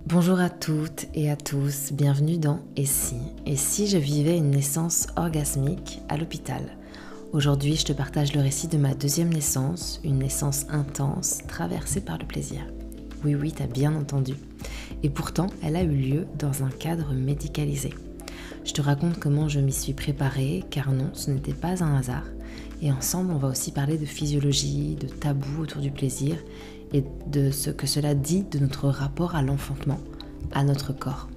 Bonjour à toutes et à tous, bienvenue dans Et si je vivais une naissance orgasmique à l'hôpital. Aujourd'hui, je te partage le récit de ma deuxième naissance, une naissance intense, traversée par le plaisir. Oui, t'as bien entendu. Et pourtant, elle a eu lieu dans un cadre médicalisé. Je te raconte comment je m'y suis préparée, car non, ce n'était pas un hasard. Et ensemble, on va aussi parler de physiologie, de tabous autour du plaisir, et de ce que cela dit de notre rapport à l'enfantement, à notre corps.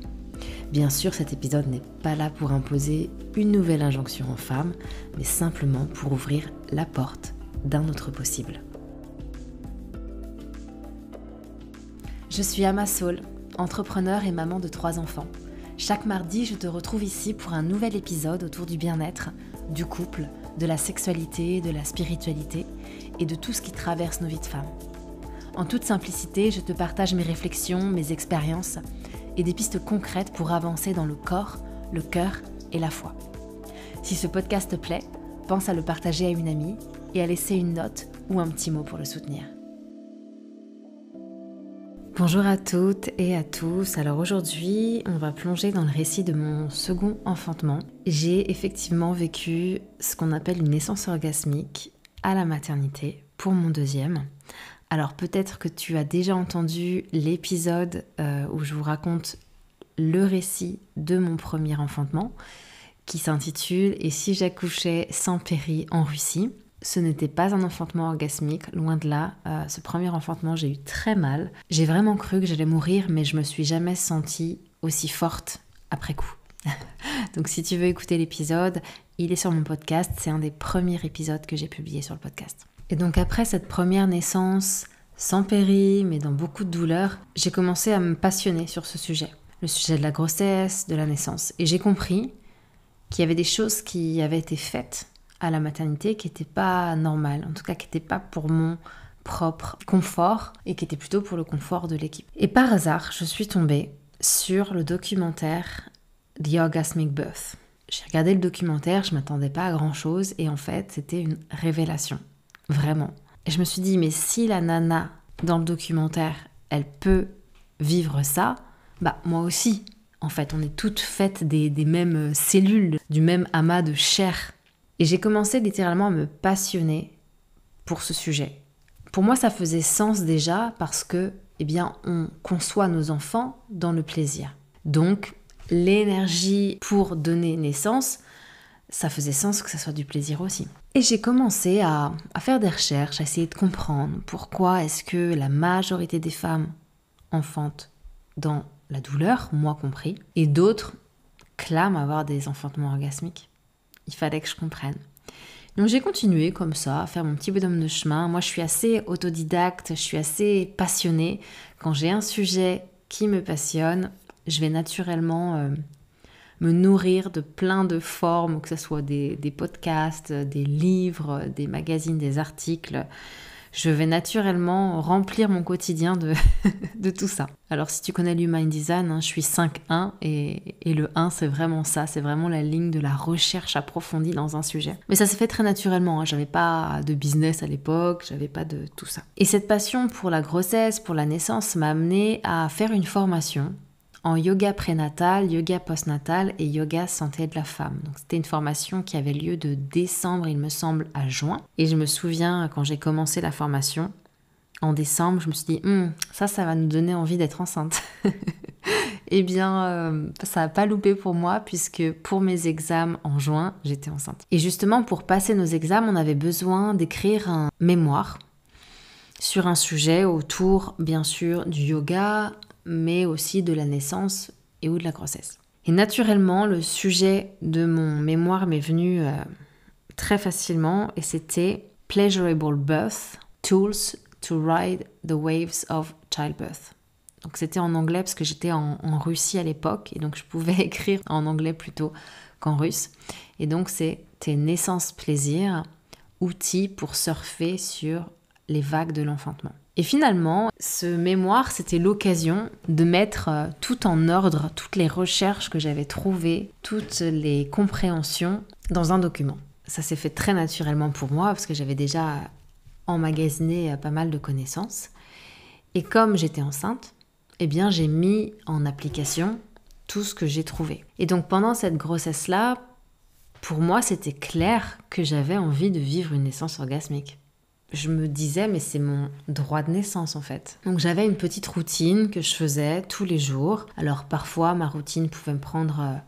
Bien sûr, cet épisode n'est pas là pour imposer une nouvelle injonction aux femmes, mais simplement pour ouvrir la porte d'un autre possible. Je suis Ama Saul, entrepreneur et maman de 3 enfants. Chaque mardi, je te retrouve ici pour un nouvel épisode autour du bien-être, du couple, de la sexualité, de la spiritualité et de tout ce qui traverse nos vies de femmes. En toute simplicité, je te partage mes réflexions, mes expériences et des pistes concrètes pour avancer dans le corps, le cœur et la foi. Si ce podcast te plaît, pense à le partager à une amie et à laisser une note ou un petit mot pour le soutenir. Bonjour à toutes et à tous. Alors aujourd'hui, on va plonger dans le récit de mon second enfantement. J'ai effectivement vécu ce qu'on appelle une naissance orgasmique à la maternité pour mon deuxième. Alors peut-être que tu as déjà entendu l'épisode où je vous raconte le récit de mon premier enfantement qui s'intitule « Et si j'accouchais sans péri en Russie ?» Ce n'était pas un enfantement orgasmique, loin de là. Ce premier enfantement, j'ai eu très mal. J'ai vraiment cru que j'allais mourir, mais je me suis jamais sentie aussi forte après coup. Donc si tu veux écouter l'épisode, il est sur mon podcast. C'est un des premiers épisodes que j'ai publié sur le podcast. Et donc après cette première naissance, sans péri, mais dans beaucoup de douleur, j'ai commencé à me passionner sur ce sujet. Le sujet de la grossesse, de la naissance. Et j'ai compris qu'il y avait des choses qui avaient été faites à la maternité qui n'étaient pas normales, en tout cas qui n'étaient pas pour mon propre confort et qui étaient plutôt pour le confort de l'équipe. Et par hasard, je suis tombée sur le documentaire The Orgasmic Birth. J'ai regardé le documentaire, je ne m'attendais pas à grand-chose et en fait, c'était une révélation. Vraiment. Et je me suis dit, mais si la nana dans le documentaire, elle peut vivre ça, moi aussi. En fait, on est toutes faites des mêmes cellules, du même amas de chair. Et j'ai commencé littéralement à me passionner pour ce sujet. Pour moi, ça faisait sens déjà parce que, on conçoit nos enfants dans le plaisir. Donc, l'énergie pour donner naissance, ça faisait sens que ça soit du plaisir aussi. Et j'ai commencé à faire des recherches, à essayer de comprendre pourquoi est-ce que la majorité des femmes enfantent dans la douleur, moi compris, et d'autres clament avoir des enfantements orgasmiques. Il fallait que je comprenne. Donc j'ai continué comme ça, à faire mon petit bonhomme de chemin. Moi je suis assez autodidacte, je suis assez passionnée. Quand j'ai un sujet qui me passionne, je vais naturellement me nourrir de plein de formes, que ce soit des podcasts, des livres, des magazines, des articles. Je vais naturellement remplir mon quotidien de tout ça. Alors si tu connais l'Human Design, je suis 5-1 et le 1 c'est vraiment ça, c'est vraiment la ligne de la recherche approfondie dans un sujet. Mais ça s'est fait très naturellement, j'avais pas de business à l'époque, j'avais pas de tout ça. Et cette passion pour la grossesse, pour la naissance m'a amenée à faire une formation en yoga prénatal, yoga postnatal et yoga santé de la femme. Donc c'était une formation qui avait lieu de décembre, il me semble, à juin. Et je me souviens, quand j'ai commencé la formation, en décembre, je me suis dit, ça va nous donner envie d'être enceinte. Ça n'a pas loupé pour moi, puisque pour mes examens en juin, j'étais enceinte. Et justement, pour passer nos examens, on avait besoin d'écrire un mémoire sur un sujet autour, bien sûr, du yoga, mais aussi de la naissance et ou de la grossesse. Et naturellement, le sujet de mon mémoire m'est venu très facilement et c'était « Pleasurable Birth, Tools to Ride the Waves of Childbirth ». Donc c'était en anglais parce que j'étais en Russie à l'époque et donc je pouvais écrire en anglais plutôt qu'en russe. Et donc c'était « Naissance plaisir, outils pour surfer sur les vagues de l'enfantement ». Et finalement, ce mémoire, c'était l'occasion de mettre tout en ordre, toutes les recherches que j'avais trouvées, toutes les compréhensions dans un document. Ça s'est fait très naturellement pour moi parce que j'avais déjà emmagasiné pas mal de connaissances. Et comme j'étais enceinte, eh bien j'ai mis en application tout ce que j'ai trouvé. Et donc pendant cette grossesse-là, pour moi c'était clair que j'avais envie de vivre une naissance orgasmique. Je me disais mais c'est mon droit de naissance en fait. Donc j'avais une petite routine que je faisais tous les jours. Alors parfois ma routine pouvait me prendre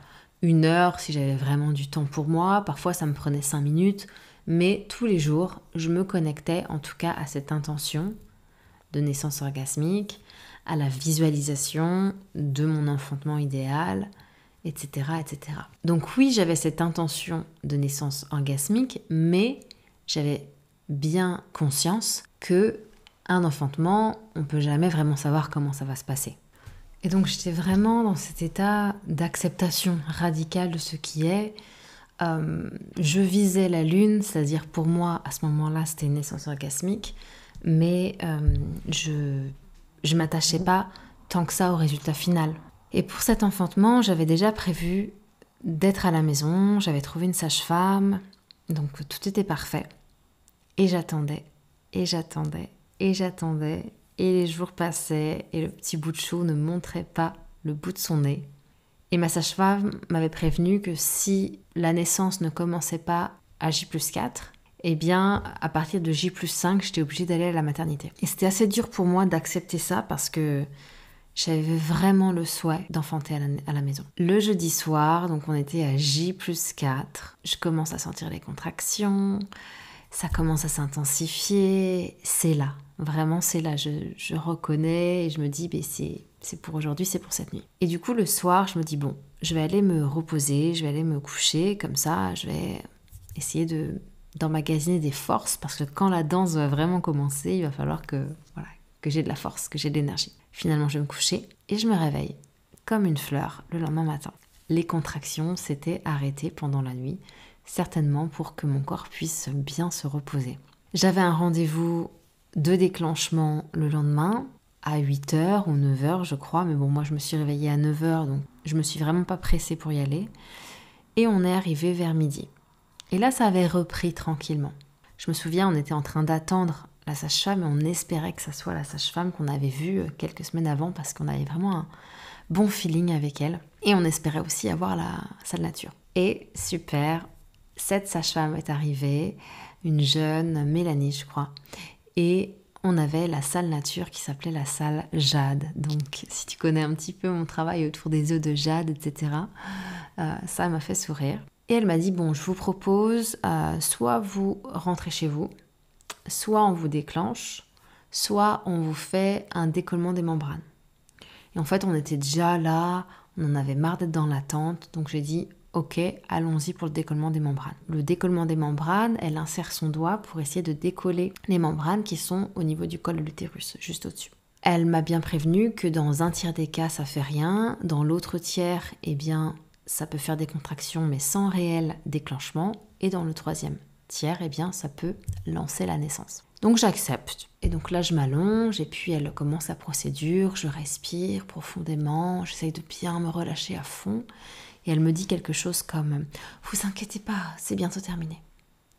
1 heure si j'avais vraiment du temps pour moi. Parfois ça me prenait 5 minutes. Mais tous les jours, je me connectais en tout cas à cette intention de naissance orgasmique, à la visualisation de mon enfantement idéal, etc., etc. Donc oui, j'avais cette intention de naissance orgasmique, mais j'avais bien conscience que un enfantement, on peut jamais vraiment savoir comment ça va se passer. Et donc j'étais vraiment dans cet état d'acceptation radicale de ce qui est. Je visais la lune, c'est-à-dire pour moi, à ce moment-là, c'était une naissance orgasmique, mais je m'attachais pas tant que ça au résultat final. Et pour cet enfantement, j'avais déjà prévu d'être à la maison, j'avais trouvé une sage-femme, donc tout était parfait. Et j'attendais, et j'attendais, et j'attendais, et les jours passaient, et le petit bout de chou ne montrait pas le bout de son nez. Et ma sage-femme m'avait prévenu que si la naissance ne commençait pas à J+4, eh bien, à partir de J+5, j'étais obligée d'aller à la maternité. Et c'était assez dur pour moi d'accepter ça parce que j'avais vraiment le souhait d'enfanter à la maison. Le jeudi soir, donc on était à J+4, je commence à sentir les contractions, ça commence à s'intensifier, c'est là, vraiment c'est là, je reconnais et je me dis, c'est pour aujourd'hui, c'est pour cette nuit. Et du coup, le soir, je me dis, bon, je vais aller me reposer, je vais aller me coucher, comme ça, je vais essayer d'emmagasiner des forces, parce que quand la danse va vraiment commencer, il va falloir que j'ai de la force, que j'ai de l'énergie. Finalement, je vais me coucher et je me réveille comme une fleur le lendemain matin. Les contractions s'étaient arrêtées pendant la nuit, certainement pour que mon corps puisse bien se reposer. J'avais un rendez-vous de déclenchement le lendemain, à 8h ou 9h je crois, mais bon moi je me suis réveillée à 9h donc je me suis vraiment pas pressée pour y aller. Et on est arrivé vers midi. Et là ça avait repris tranquillement. Je me souviens, on était en train d'attendre la sage-femme et on espérait que ça soit la sage-femme qu'on avait vue quelques semaines avant parce qu'on avait vraiment un bon feeling avec elle. Et on espérait aussi avoir la salle nature. Et super, cette sage-femme est arrivée, une jeune Mélanie je crois, et on avait la salle nature qui s'appelait la salle Jade. Donc, si tu connais un petit peu mon travail autour des œufs de Jade, etc., ça m'a fait sourire. Et elle m'a dit, bon, je vous propose, soit vous rentrez chez vous, soit on vous déclenche, soit on vous fait un décollement des membranes. Et en fait, on était déjà là, on en avait marre d'être dans l'attente, donc j'ai dit, ok, allons-y pour le décollement des membranes. Le décollement des membranes, elle insère son doigt pour essayer de décoller les membranes qui sont au niveau du col de l'utérus, juste au-dessus. Elle m'a bien prévenu que dans un tiers des cas, ça fait rien. Dans l'autre tiers, eh bien, ça peut faire des contractions, mais sans réel déclenchement. Et dans le troisième tiers, eh bien, ça peut lancer la naissance. Donc j'accepte. Et donc là, je m'allonge et puis elle commence la procédure. Je respire profondément, j'essaye de bien me relâcher à fond. Et elle me dit quelque chose comme « Vous inquiétez pas, c'est bientôt terminé ».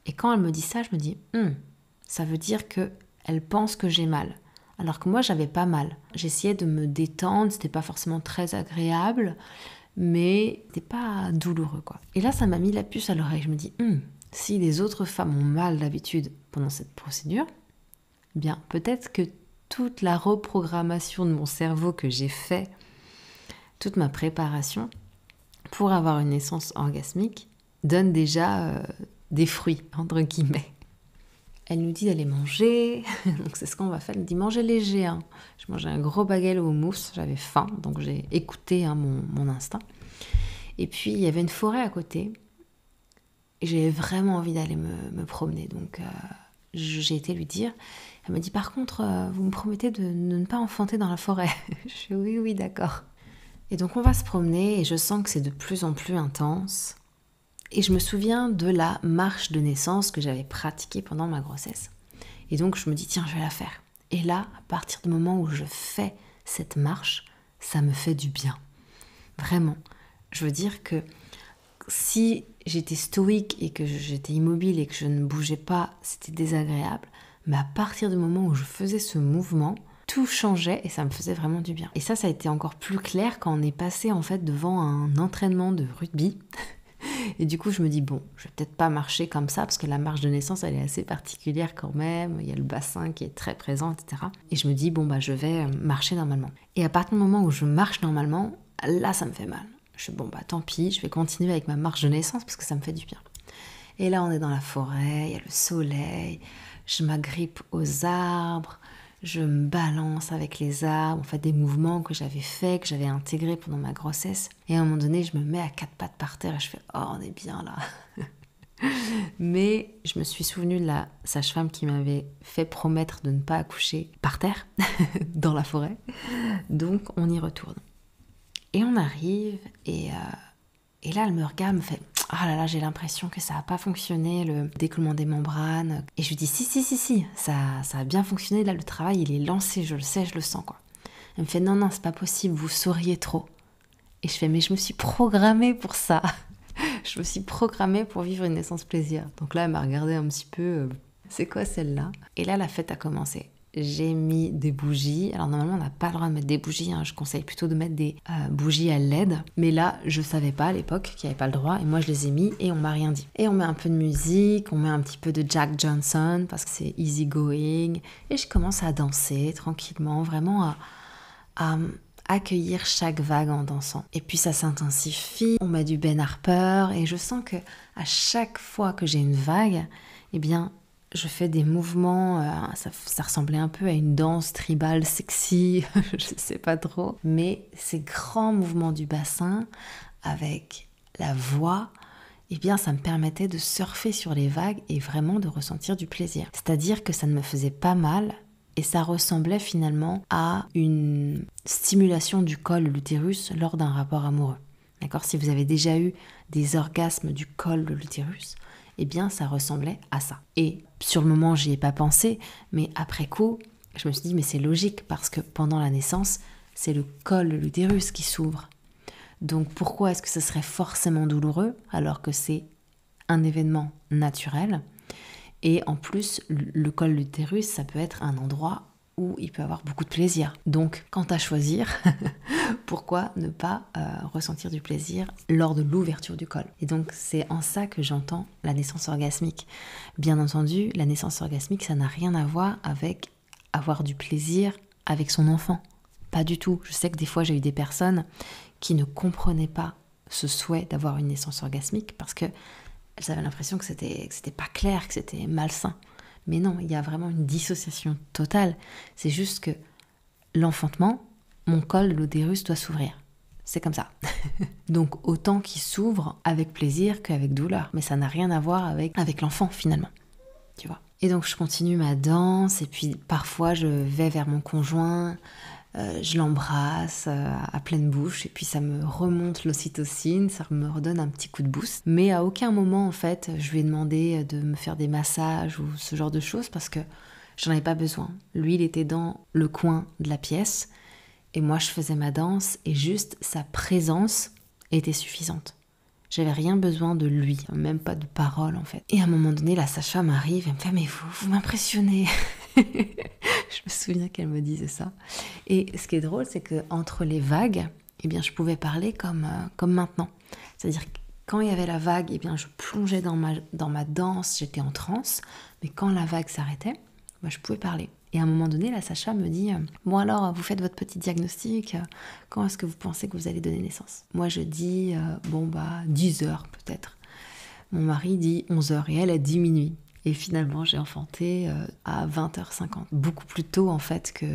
Et quand elle me dit ça, je me dis « Ça veut dire qu'elle pense que j'ai mal ». Alors que moi, j'avais pas mal. J'essayais de me détendre, c'était pas forcément très agréable, mais c'était pas douloureux, quoi. Et là, ça m'a mis la puce à l'oreille. Je me dis si les autres femmes ont mal d'habitude pendant cette procédure, bien, peut-être que toute la reprogrammation de mon cerveau que j'ai fait, toute ma préparation pour avoir une naissance orgasmique, donne déjà des fruits, entre guillemets. Elle nous dit d'aller manger, donc c'est ce qu'on va faire. Elle nous dit manger léger. Hein. Je mangeais un gros bagel au mousse, j'avais faim, donc j'ai écouté mon instinct. Et puis il y avait une forêt à côté, et j'avais vraiment envie d'aller me promener. Donc j'ai été lui dire. Elle m'a dit par contre, vous me promettez de ne pas enfanter dans la forêt. Je dis oui, d'accord. Et donc on va se promener et je sens que c'est de plus en plus intense. Et je me souviens de la marche de naissance que j'avais pratiquée pendant ma grossesse. Et donc je me dis tiens, je vais la faire. Et là, à partir du moment où je fais cette marche, ça me fait du bien. Vraiment. Je veux dire que si j'étais stoïque et que j'étais immobile et que je ne bougeais pas, c'était désagréable. Mais à partir du moment où je faisais ce mouvement, tout changeait et ça me faisait vraiment du bien. Et ça a été encore plus clair quand on est passé en fait devant un entraînement de rugby. Et du coup, je me dis, bon, je vais peut-être pas marcher comme ça, parce que la marche de naissance, elle est assez particulière quand même. Il y a le bassin qui est très présent, etc. Et je me dis, bon, bah, je vais marcher normalement. Et à partir du moment où je marche normalement, là, ça me fait mal. Je fais, bon, bah, tant pis, je vais continuer avec ma marche de naissance, parce que ça me fait du bien. Et là, on est dans la forêt, il y a le soleil, je m'agrippe aux arbres, je me balance avec les arbres, on fait des mouvements que j'avais faits, que j'avais intégrés pendant ma grossesse. Et à un moment donné, je me mets à 4 pattes par terre et je fais « Oh, on est bien là !» Mais je me suis souvenue de la sage-femme qui m'avait fait promettre de ne pas accoucher par terre, dans la forêt. Donc, on y retourne. Et on arrive, et là, elle me regarde, me fait « Ah là là, j'ai l'impression que ça n'a pas fonctionné, le décollement des membranes. » Et je lui dis « Si, ça a bien fonctionné, là, le travail, il est lancé, je le sais, je le sens, quoi. » Elle me fait « Non, c'est pas possible, vous sauriez trop. » Et je fais « Mais je me suis programmée pour ça. Je me suis programmée pour vivre une naissance plaisir. » Donc là, elle m'a regardé un petit peu, c'est quoi celle-là? Et là, la fête a commencé. J'ai mis des bougies. Alors normalement, on n'a pas le droit de mettre des bougies. Je conseille plutôt de mettre des bougies à LED. Mais là, je savais pas à l'époque qu'il n'y avait pas le droit. Et moi, je les ai mis et on m'a rien dit. Et on met un peu de musique, on met un petit peu de Jack Johnson parce que c'est easy going. Et je commence à danser tranquillement, vraiment à accueillir chaque vague en dansant. Et puis ça s'intensifie. On met du Ben Harper et je sens que à chaque fois que j'ai une vague, eh bien je fais des mouvements, ça ressemblait un peu à une danse tribale sexy, je sais pas trop. Mais ces grands mouvements du bassin, avec la voix, eh bien ça me permettait de surfer sur les vagues et vraiment de ressentir du plaisir. C'est-à-dire que ça ne me faisait pas mal et ça ressemblait finalement à une stimulation du col de l'utérus lors d'un rapport amoureux. D'accord ? Si vous avez déjà eu des orgasmes du col de l'utérus, eh bien ça ressemblait à ça. Et sur le moment, j'y ai pas pensé, mais après coup, je me suis dit, mais c'est logique, parce que pendant la naissance, c'est le col de l'utérus qui s'ouvre. Donc pourquoi est-ce que ce serait forcément douloureux, alors que c'est un événement naturel? Et en plus, le col de l'utérus, ça peut être un endroit où il peut avoir beaucoup de plaisir. Donc, quant à choisir, pourquoi ne pas ressentir du plaisir lors de l'ouverture du col? Et donc, c'est en ça que j'entends la naissance orgasmique. Bien entendu, la naissance orgasmique, ça n'a rien à voir avec avoir du plaisir avec son enfant. Pas du tout. Je sais que des fois, j'ai eu des personnes qui ne comprenaient pas ce souhait d'avoir une naissance orgasmique parce que elles avaient l'impression que c'était pas clair, que c'était malsain. Mais non, il y a vraiment une dissociation totale. C'est juste que l'enfantement, mon col de l'utérus doit s'ouvrir. C'est comme ça. Donc autant qu'il s'ouvre avec plaisir qu'avec douleur. Mais ça n'a rien à voir avec l'enfant finalement. Tu vois. Et donc je continue ma danse et puis parfois je vais vers mon conjoint, je l'embrasse à pleine bouche et puis ça me remonte l'ocytocine, ça me redonne un petit coup de boost. Mais à aucun moment en fait je lui ai demandé de me faire des massages ou ce genre de choses parce que j'en avais pas besoin. Lui il était dans le coin de la pièce et moi je faisais ma danse et juste sa présence était suffisante. J'avais rien besoin de lui, même pas de paroles en fait. Et à un moment donné, la sage-femme arrive et me fait « Mais vous m'impressionnez !» Je me souviens qu'elle me disait ça. Et ce qui est drôle, c'est qu'entre les vagues, eh bien, je pouvais parler comme maintenant. C'est-à-dire que quand il y avait la vague, eh bien, je plongeais dans ma danse, j'étais en transe. Mais quand la vague s'arrêtait, bah, je pouvais parler. Et à un moment donné, la sage-femme me dit « Bon alors, vous faites votre petit diagnostic, quand est-ce que vous pensez que vous allez donner naissance ?» Moi, je dis 10 heures peut-être. Mon mari dit 11 heures et elle dit minuit. Et finalement, j'ai enfanté à 20h50. Beaucoup plus tôt, en fait, que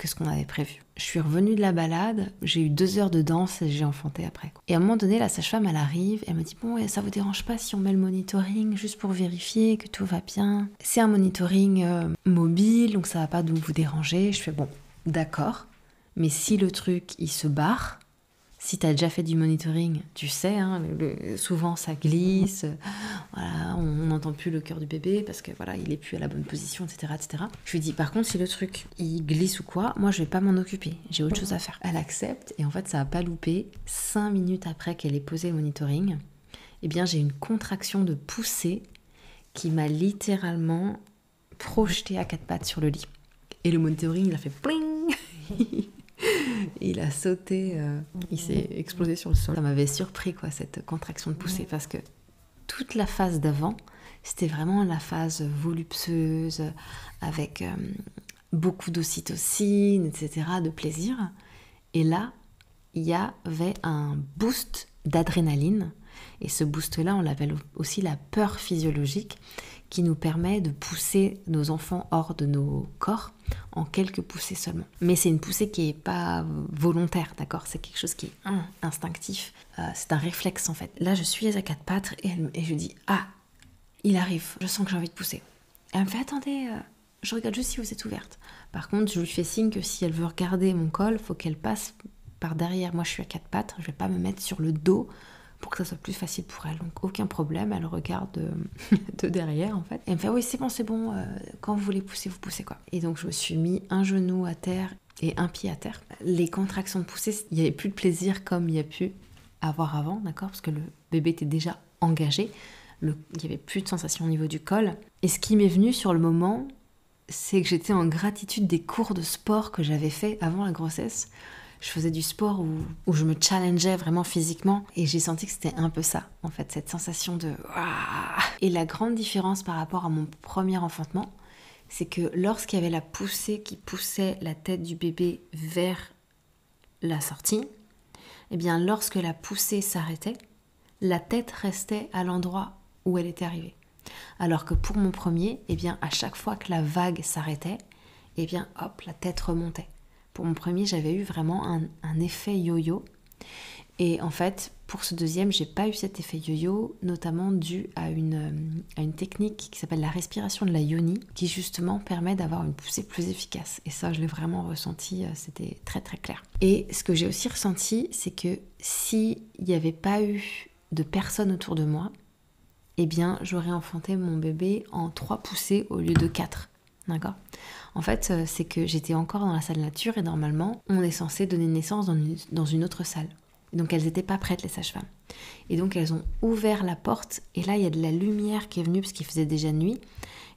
ce qu'on avait prévu. Je suis revenue de la balade, j'ai eu 2 heures de danse et j'ai enfanté après. Et à un moment donné, la sage-femme, elle arrive, elle me dit « Bon, ça vous dérange pas si on met le monitoring juste pour vérifier que tout va bien ?» C'est un monitoring mobile, donc ça va pas vous déranger. Je fais « Bon, d'accord, mais si le truc, il se barre, si tu as déjà fait du monitoring, tu sais, hein, souvent ça glisse, voilà, on n'entend plus le cœur du bébé parce que voilà, il est plus à la bonne position, etc., etc. Je lui dis, par contre, si le truc il glisse ou quoi, moi je vais pas m'en occuper, j'ai autre chose à faire. Elle accepte et en fait ça a pas loupé. 5 minutes après qu'elle ait posé le monitoring, eh bien j'ai une contraction de poussée qui m'a littéralement projetée à 4 pattes sur le lit. Et le monitoring, il a fait pling. Il a sauté, il s'est explosé sur le sol. Ça m'avait surpris quoi, cette contraction de poussée, parce que toute la phase d'avant, c'était vraiment la phase voluptueuse, avec beaucoup d'ocytocine, etc., de plaisir. Et là, il y avait un boost d'adrénaline. Et ce boost-là, on l'appelle aussi la peur physiologique, qui nous permet de pousser nos enfants hors de nos corps en quelques poussées seulement. Mais c'est une poussée qui n'est pas volontaire, d'accord? C'est quelque chose qui est instinctif. C'est un réflexe en fait. Là, je suis à quatre pattes et je dis « Ah, il arrive, je sens que j'ai envie de pousser. » Elle me fait « Attendez, je regarde juste si vous êtes ouverte. » Par contre, je lui fais signe que si elle veut regarder mon col, il faut qu'elle passe par derrière. Moi, je suis à quatre pattes, je ne vais pas me mettre sur le dos pour que ça soit plus facile pour elle. Donc aucun problème, elle regarde de derrière en fait. Et elle me fait oui c'est bon, quand vous voulez pousser, vous poussez quoi. Et donc je me suis mis un genou à terre et un pied à terre. Les contractions de poussée, il n'y avait plus de plaisir comme il y a pu avoir avant, d'accord, parce que le bébé était déjà engagé, il n'y avait plus de sensation au niveau du col. Et ce qui m'est venu sur le moment, c'est que j'étais en gratitude des cours de sport que j'avais fait avant la grossesse. Je faisais du sport où je me challengeais vraiment physiquement et j'ai senti que c'était un peu ça, en fait, cette sensation de... Et la grande différence par rapport à mon premier enfantement, c'est que lorsqu'il y avait la poussée qui poussait la tête du bébé vers la sortie, eh bien, lorsque la poussée s'arrêtait, la tête restait à l'endroit où elle était arrivée. Alors que pour mon premier, eh bien, à chaque fois que la vague s'arrêtait, eh bien, hop, la tête remontait. Pour mon premier, j'avais eu vraiment un effet yo-yo. Et en fait, pour ce deuxième, j'ai pas eu cet effet yo-yo, notamment dû à une technique qui s'appelle la respiration de la yoni, qui justement permet d'avoir une poussée plus efficace. Et ça, je l'ai vraiment ressenti, c'était très très clair. Et ce que j'ai aussi ressenti, c'est que s'il n'y avait pas eu de personne autour de moi, eh bien, j'aurais enfanté mon bébé en 3 poussées au lieu de 4. D'accord ? En fait, c'est que j'étais encore dans la salle nature et normalement, on est censé donner naissance dans une autre salle. Et donc, elles n'étaient pas prêtes, les sages-femmes. Et donc, elles ont ouvert la porte et là, il y a de la lumière qui est venue parce qu'il faisait déjà nuit.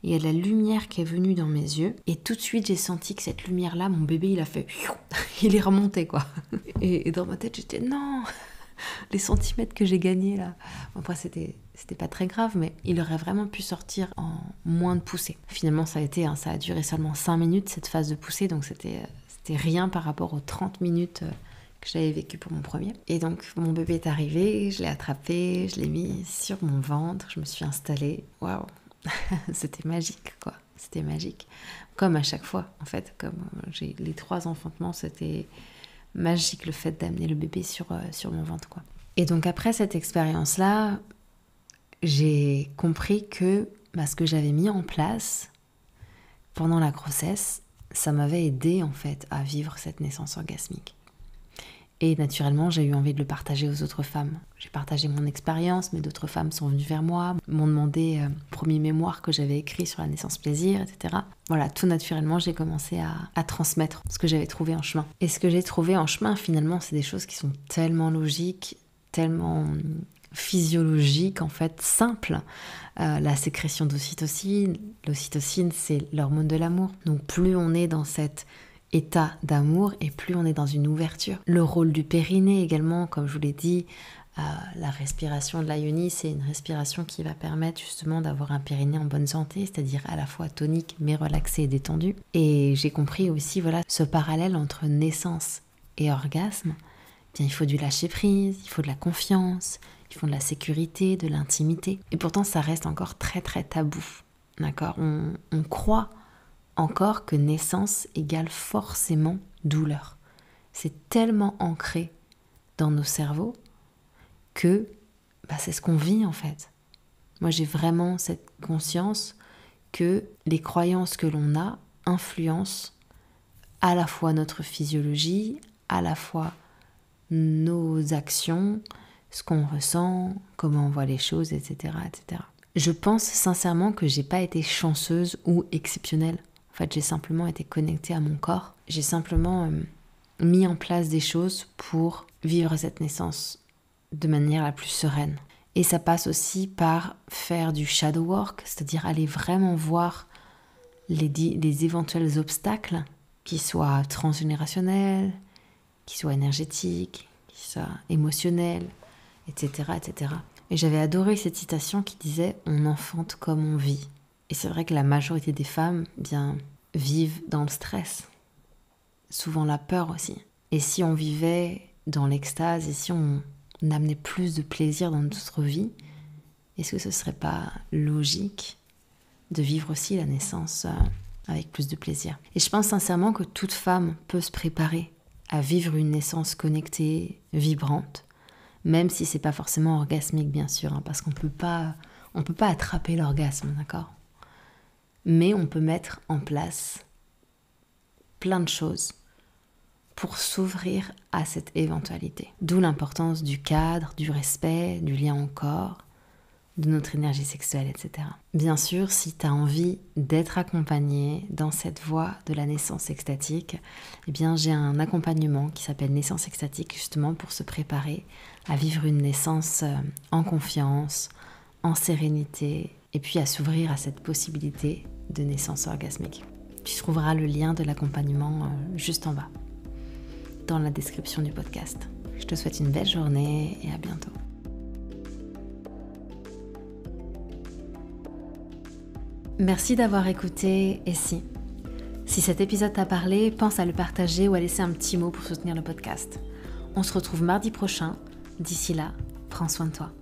Il y a de la lumière qui est venue dans mes yeux et tout de suite, j'ai senti que cette lumière-là, mon bébé, il a fait... il est remonté, quoi. Et dans ma tête, j'étais non, les centimètres que j'ai gagnés, là. Après, c'était pas très grave, mais il aurait vraiment pu sortir en moins de poussées. Finalement, ça a duré seulement 5 minutes, cette phase de poussée, donc c'était rien par rapport aux 30 minutes que j'avais vécu pour mon premier. Et donc, mon bébé est arrivé, je l'ai attrapé, je l'ai mis sur mon ventre, je me suis installée. Waouh, c'était magique, quoi. C'était magique. Comme à chaque fois, en fait, comme j'ai les 3 enfantements, c'était magique le fait d'amener le bébé sur mon ventre, quoi. Et donc, après cette expérience-là, j'ai compris que ce que j'avais mis en place pendant la grossesse, ça m'avait aidé en fait à vivre cette naissance orgasmique. Et naturellement, j'ai eu envie de le partager aux autres femmes. J'ai partagé mon expérience, mais d'autres femmes sont venues vers moi, m'ont demandé le premier mémoire que j'avais écrit sur la naissance plaisir, etc. Voilà, tout naturellement, j'ai commencé à transmettre ce que j'avais trouvé en chemin. Et ce que j'ai trouvé en chemin, finalement, c'est des choses qui sont tellement logiques, tellement physiologiques, en fait, simples. La sécrétion d'ocytocine. L'ocytocine, c'est l'hormone de l'amour. Donc plus on est dans cet état d'amour et plus on est dans une ouverture. Le rôle du périnée également, comme je vous l'ai dit, la respiration de la yoni, c'est une respiration qui va permettre justement d'avoir un périnée en bonne santé, c'est-à-dire à la fois tonique mais relaxé et détendu. Et j'ai compris aussi ce parallèle entre naissance et orgasme. Bien, il faut du lâcher prise, il faut de la confiance, il faut de la sécurité, de l'intimité. Et pourtant, ça reste encore très très tabou. D'accord ? On croit encore que naissance égale forcément douleur. C'est tellement ancré dans nos cerveaux que c'est ce qu'on vit en fait. Moi j'ai vraiment cette conscience que les croyances que l'on a influencent à la fois notre physiologie, à la fois nos actions, ce qu'on ressent, comment on voit les choses, etc., etc. Je pense sincèrement que j'ai pas été chanceuse ou exceptionnelle. En fait, j'ai simplement été connectée à mon corps. J'ai simplement mis en place des choses pour vivre cette naissance de manière la plus sereine. Et ça passe aussi par faire du shadow work, c'est-à-dire aller vraiment voir les éventuels obstacles qui soit transgénérationnel, qui soit énergétique, qui soit émotionnel, etc., etc. Et j'avais adoré cette citation qui disait « On enfante comme on vit ». Et c'est vrai que la majorité des femmes, vivent dans le stress, souvent la peur aussi. Et si on vivait dans l'extase et si on amenait plus de plaisir dans notre vie, est-ce que ce serait pas logique de vivre aussi la naissance avec plus de plaisir? Et je pense sincèrement que toute femme peut se préparer à vivre une naissance connectée, vibrante, même si c'est pas forcément orgasmique bien sûr, parce qu'on peut pas attraper l'orgasme, d'accord? Mais on peut mettre en place plein de choses pour s'ouvrir à cette éventualité. D'où l'importance du cadre, du respect, du lien au corps, de notre énergie sexuelle, etc. Bien sûr, si tu as envie d'être accompagné dans cette voie de la naissance extatique, j'ai un accompagnement qui s'appelle Naissance extatique, justement pour se préparer à vivre une naissance en confiance, en sérénité, et puis à s'ouvrir à cette possibilité de naissance orgasmique. Tu trouveras le lien de l'accompagnement juste en bas, dans la description du podcast. Je te souhaite une belle journée et à bientôt. Merci d'avoir écouté et si cet épisode t'a parlé, pense à le partager ou à laisser un petit mot pour soutenir le podcast. On se retrouve mardi prochain. D'ici là, prends soin de toi.